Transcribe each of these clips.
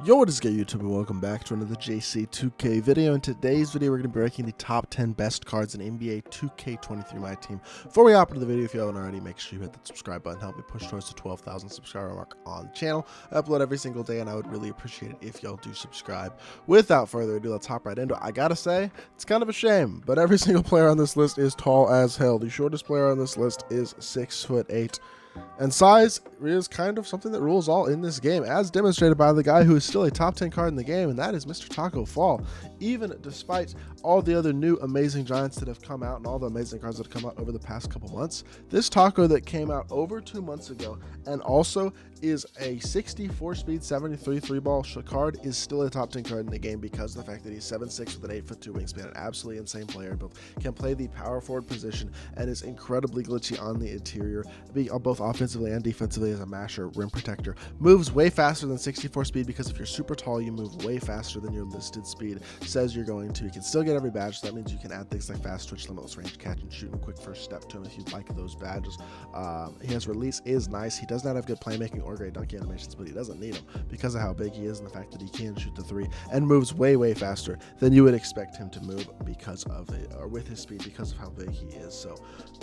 Yo, what is good, YouTube, and welcome back to another JC2K video. In today's video, we're going to be ranking the top 10 best cards in NBA 2K23 MyTEAM. Before we hop into the video, if you haven't already, make sure you hit that subscribe button. Help me push towards the 12,000 subscriber mark on the channel. I upload every single day, and I would really appreciate it if y'all do subscribe. Without further ado, let's hop right into it. I gotta say, it's kind of a shame, but every single player on this list is tall as hell. The shortest player on this list is 6'8". And size is kind of something that rules all in this game, as demonstrated by the guy who is still a top 10 card in the game, and that is Mr. Taco Fall. Even despite all the other new amazing giants that have come out and all the amazing cards that have come out over the past couple months, this Taco that came out over 2 months ago and also is a 64 speed 73 3-ball card is still a top 10 card in the game because of the fact that he's 7'6" with an 8'2" wingspan, an absolutely insane player, both can play the power forward position and is incredibly glitchy on the interior, both offensively and defensively as a masher, rim protector, moves way faster than 64 speed because if you're super tall, you move way faster than your listed speed says you're going to. You can still get every badge, so that means you can add things like fast twitch, limitless range, catch and shoot, and quick first step to him if you'd like those badges. His release is nice. He does not have good playmaking or great dunk animations, but he doesn't need them because of how big he is and the fact that he can shoot the three and moves way faster than you would expect him to move because of it, or with his speed, because of how big he is. So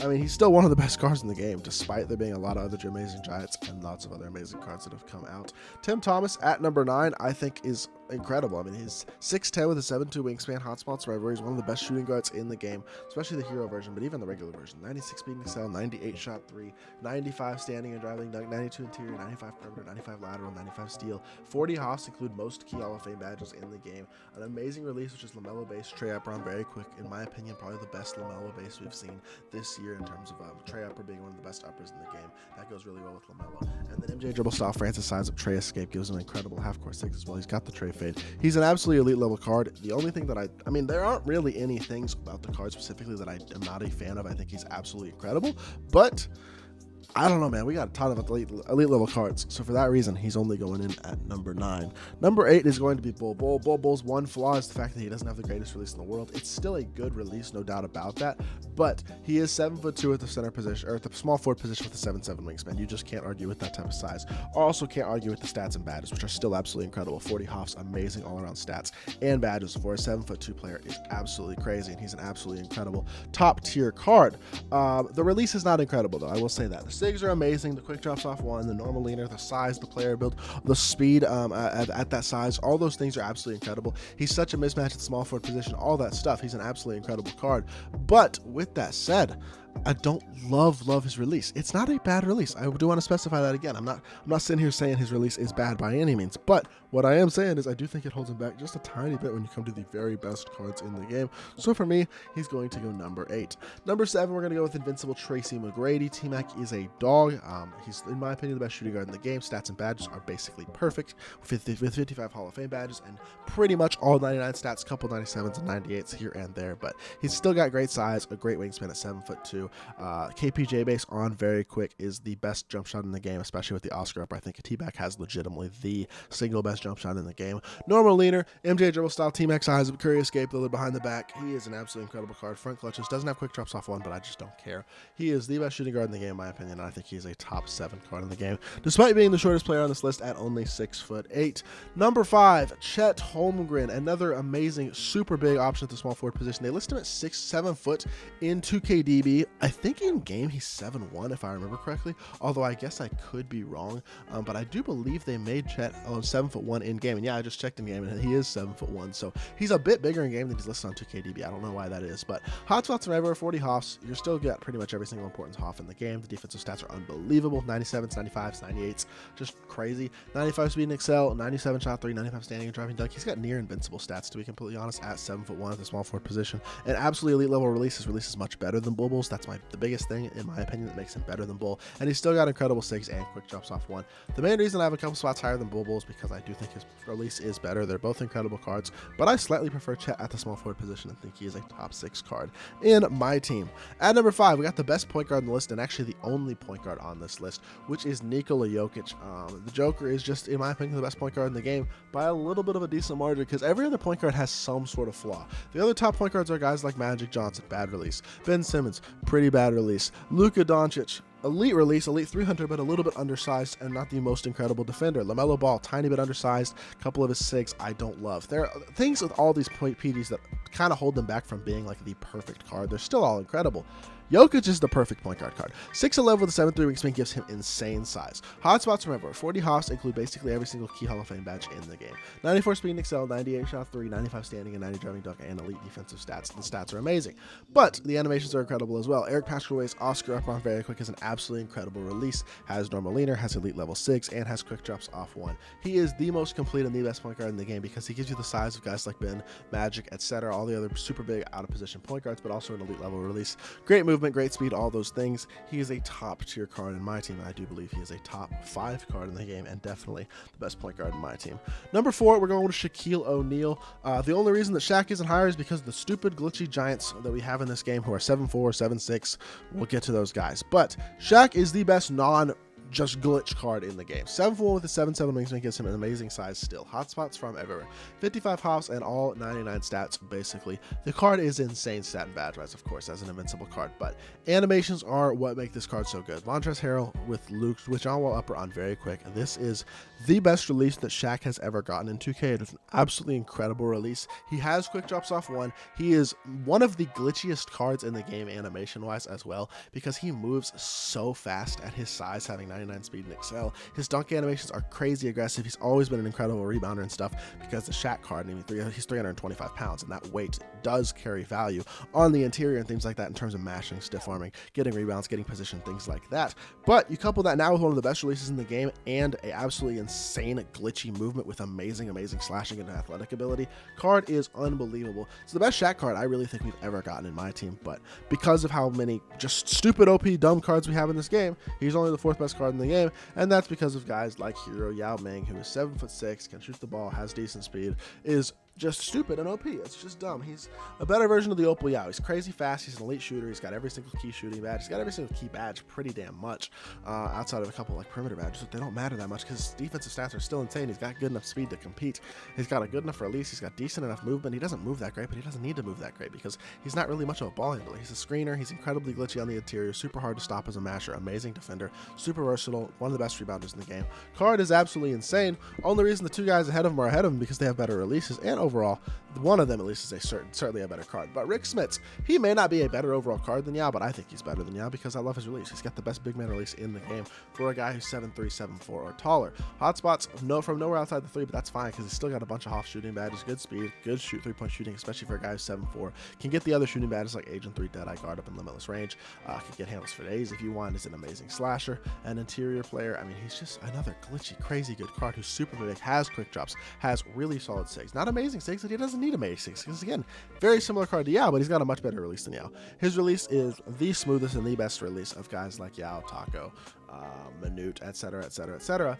I mean, he's still one of the best cards in the game, despite there being a lot of other amazing giants and lots of other amazing cards that have come out. Tim Thomas at number 9, I think, is incredible. I mean, he's 6'10" with a 7'2" wingspan, hotspots forever. He's one of the best shooting guards in the game, especially the hero version, but even the regular version. 96 speed and excel, 98 shot 3, 95 standing and driving dunk, 92 interior, 95 perimeter, 95 lateral, 95 steal. 40 hops include most key Hall of Fame badges in the game. An amazing release, which is LaMelo base, Trey Upper on very quick. In my opinion, probably the best LaMelo base we've seen this year in terms of Trey Upper being one of the best uppers in the game. That goes really well with LaMelo. And then MJ dribble style, Francis size up, Trey escape gives him an incredible half-court 6 as well. He's got the Trey fade. He's an absolutely elite level card. The only thing that I mean, there aren't really any things about the card specifically that I am not a fan of. I think he's absolutely incredible, but I don't know, man. We got a ton of elite level cards, so for that reason, he's only going in at number 9. Number 8 is going to be Bull. Bull's one flaw is the fact that he doesn't have the greatest release in the world. It's still a good release, no doubt about that, but he is 7'2" at the center position, or at the small forward position with a 7'7" wingspan. You just can't argue with that type of size. Also can't argue with the stats and badges, which are still absolutely incredible. 40 hops, amazing all-around stats and badges for a 7'2" player is absolutely crazy, and he's an absolutely incredible top-tier card. The release is not incredible, though. I will say that. The SIGs are amazing. The quick drops off 1, the normal leaner, the size, the player build, the speed at that size, all those things are absolutely incredible. He's such a mismatch at the small forward position, all that stuff. He's an absolutely incredible card. But with that said, I don't love his release. It's not a bad release. I do want to specify that again. I'm not sitting here saying his release is bad by any means, but what I am saying is I do think it holds him back just a tiny bit when you come to the very best cards in the game. So for me, he's going to go number 8. Number 7, we're going to go with Invincible Tracy McGrady. T-Mac is a dog. He's, in my opinion, the best shooting guard in the game. Stats and badges are basically perfect with 55 Hall of Fame badges and pretty much all 99 stats, couple 97s and 98s here and there, but he's still got great size, a great wingspan at 7'2". KPJ base on very quick is the best jump shot in the game, especially with the Oscar up. I think T-Mac has legitimately the single best jump shot in the game. Normal leaner, MJ dribble style, T-Mac size, Curry escape, Lillard behind the back. He is an absolutely incredible card. Front clutches, doesn't have quick drops off 1, but I just don't care. He is the best shooting guard in the game, in my opinion, and I think he's a top 7 card in the game, despite being the shortest player on this list at only 6'8". Number 5, Chet Holmgren, another amazing, super big option at the small forward position. They list him at 7 foot in 2KDB. I think in game he's 7'1", if I remember correctly, although I guess I could be wrong, but I do believe they made Chet 7'1" in game, and yeah, I just checked in game and he is 7'1", so he's a bit bigger in game than he's listed on 2KDB. I don't know why that is, but hotspots are everywhere. 40 hops, you're still got pretty much every single important hop in the game. The defensive stats are unbelievable. 97s, 95s, 98s, just crazy. 95 speed and excel, 97 shot 3, 95 standing and driving dunk. He's got near invincible stats, to be completely honest, at 7'1" at the small forward position. And absolutely elite level release. His release is much better than Bull's. That's the biggest thing, in my opinion, that makes him better than Bull. And he's still got incredible 6 and quick drops off 1. The main reason I have a couple spots higher than Bull is because I do think his release is better. They're both incredible cards, but I slightly prefer Chet at the small forward position and think he is a top 6 card in my team. At number 5, we got the best point guard on the list, and actually the only point guard on this list, which is Nikola Jokic. The Joker is just, in my opinion, the best point guard in the game by a little bit of a decent margin, because every other point guard has some sort of flaw. The other top point guards are guys like Magic Johnson, bad release. Ben Simmons, pretty bad release. Luka Doncic, elite release, elite 300, but a little bit undersized and not the most incredible defender. LaMelo Ball, tiny bit undersized. A couple of his SIGs I don't love. There are things with all these PDs that kind of hold them back from being like the perfect card. They're still all incredible. Jokic is the perfect point guard card. 6'11 with a 7'3 wingspan gives him insane size. Hotspots, remember, 40 hops include basically every single key Hall of Fame badge in the game. 94 speed and excel, 98 shot 3, 95 standing, and 90 driving dunk, and elite defensive stats. The stats are amazing. But the animations are incredible as well. Eric Paschalway's Oscar up on very quick is an absolutely incredible release. Has normal leaner, has elite level 6, and has quick drops off 1. He is the most complete and the best point guard in the game because he gives you the size of guys like Ben, Magic, etc., all the other super big out of position point guards, but also an elite level release. Great movement, great speed, all those things. He is a top tier card in my team, and I do believe he is a top 5 card in the game and definitely the best point guard in my team. Number 4, we're going with Shaquille O'Neal. The only reason that Shaq isn't higher is because of the stupid glitchy giants that we have in this game who are 7'4", 7'6". We'll get to those guys. But Shaq is the best just glitch card in the game. 7'4 with a 7'7 wingspan gives him an amazing size still. Hotspots from everywhere. 55 hops and all 99 stats, basically. The card is insane stat and badge wise, of course, as an invincible card, but animations are what make this card so good. Montrezl Harrell with John Wall upper on very quick. This is the best release that Shaq has ever gotten in 2K. It is an absolutely incredible release. He has quick drops off 1. He is one of the glitchiest cards in the game animation wise as well because he moves so fast at his size, having 99 speed and excel. His dunk animations are crazy aggressive. He's always been an incredible rebounder and stuff because the Shaq card, I mean, he's 325 pounds, and that weight does carry value on the interior and things like that in terms of mashing, stiff arming, getting rebounds, getting position, things like that. But you couple that now with one of the best releases in the game and a absolutely insane glitchy movement with amazing slashing and athletic ability. Card is unbelievable. It's the best Shaq card I really think we've ever gotten in my team, but because of how many just stupid OP dumb cards we have in this game, he's only the 4th best card in the game, and that's because of guys like Hero Yao Ming, who is 7'6", can shoot the ball, has decent speed, is just stupid and OP. It's just dumb. He's a better version of the Opal Yao. He's crazy fast. He's an elite shooter. He's got every single key shooting badge. He's got every single key badge pretty damn much outside of a couple like perimeter badges, but they don't matter that much because his defensive stats are still insane. He's got good enough speed to compete. He's got a good enough release. He's got decent enough movement. He doesn't move that great, but he doesn't need to move that great because he's not really much of a ball handler. He's a screener. He's incredibly glitchy on the interior, super hard to stop as a masher, amazing defender, super versatile, one of the best rebounders in the game. Card is absolutely insane. Only reason the 2 guys ahead of him are ahead of him because they have better releases, and overall, one of them at least is certainly a better card. But Rick Smits, he may not be a better overall card than Yao, but I think he's better than Yao because I love his release. He's got the best big man release in the game for a guy who's 7'3", 7'4", or taller. Hotspots, from nowhere outside the 3, but that's fine because he's still got a bunch of off shooting badges, good speed, good 3-point shooting, especially for a guy who's 7'4". Can get the other shooting badges like Agent 3, Deadeye Guard up in limitless range. Can get handles for days if you want. Is an amazing slasher, an interior player. I mean, he's just another glitchy, crazy good card who's super big, has quick drops, has really solid SIGs. Not amazing SIGs, that he doesn't need amazing SIGs because, again, very similar card to Yao, but he's got a much better release than Yao. His release is the smoothest and the best release of guys like Yao, Taco, Manute, etc., etc., etc.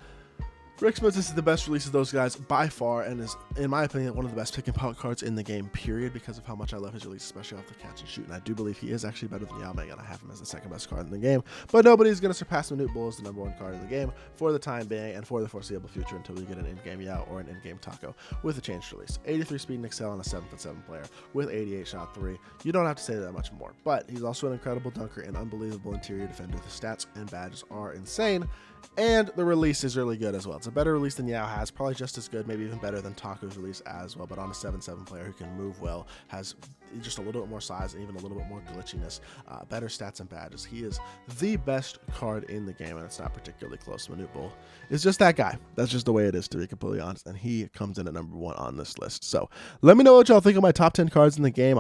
Rick Smits is the best release of those guys by far, and is, in my opinion, one of the best pick and pop cards in the game, period, because of how much I love his release, especially off the catch and shoot. And I do believe he is actually better than Yao Ming, and I have him as the 2nd best card in the game. But nobody's going to surpass Manute Bull as the #1 card in the game for the time being and for the foreseeable future until we get an in-game Yao or an in-game Taco with a changed release. 83 speed and excel on a 7'7" player with 88 shot 3. You don't have to say that much more. But he's also an incredible dunker and unbelievable interior defender. The stats and badges are insane. And the release is really good as well. It's a better release than Yao has, probably just as good, maybe even better than Taco's release as well, but on a 7'7" player who can move well, has just a little bit more size and even a little bit more glitchiness, better stats and badges. He is the best card in the game, and it's not particularly close. Manute Bull is just that guy. That's just the way it is, to be completely honest, and he comes in at #1 on this list. So let me know what y'all think of my top 10 cards in the game.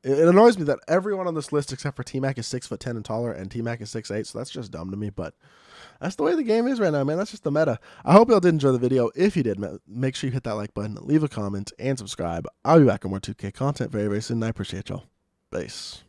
It annoys me that everyone on this list except for T-Mac is 6'10" and taller, and T-Mac is 6'8", so that's just dumb to me, but that's the way the game is right now, man. That's just the meta. I hope y'all did enjoy the video. If you did, make sure you hit that like button, leave a comment, and subscribe. I'll be back with more 2K content very, very soon, and I appreciate y'all. Peace.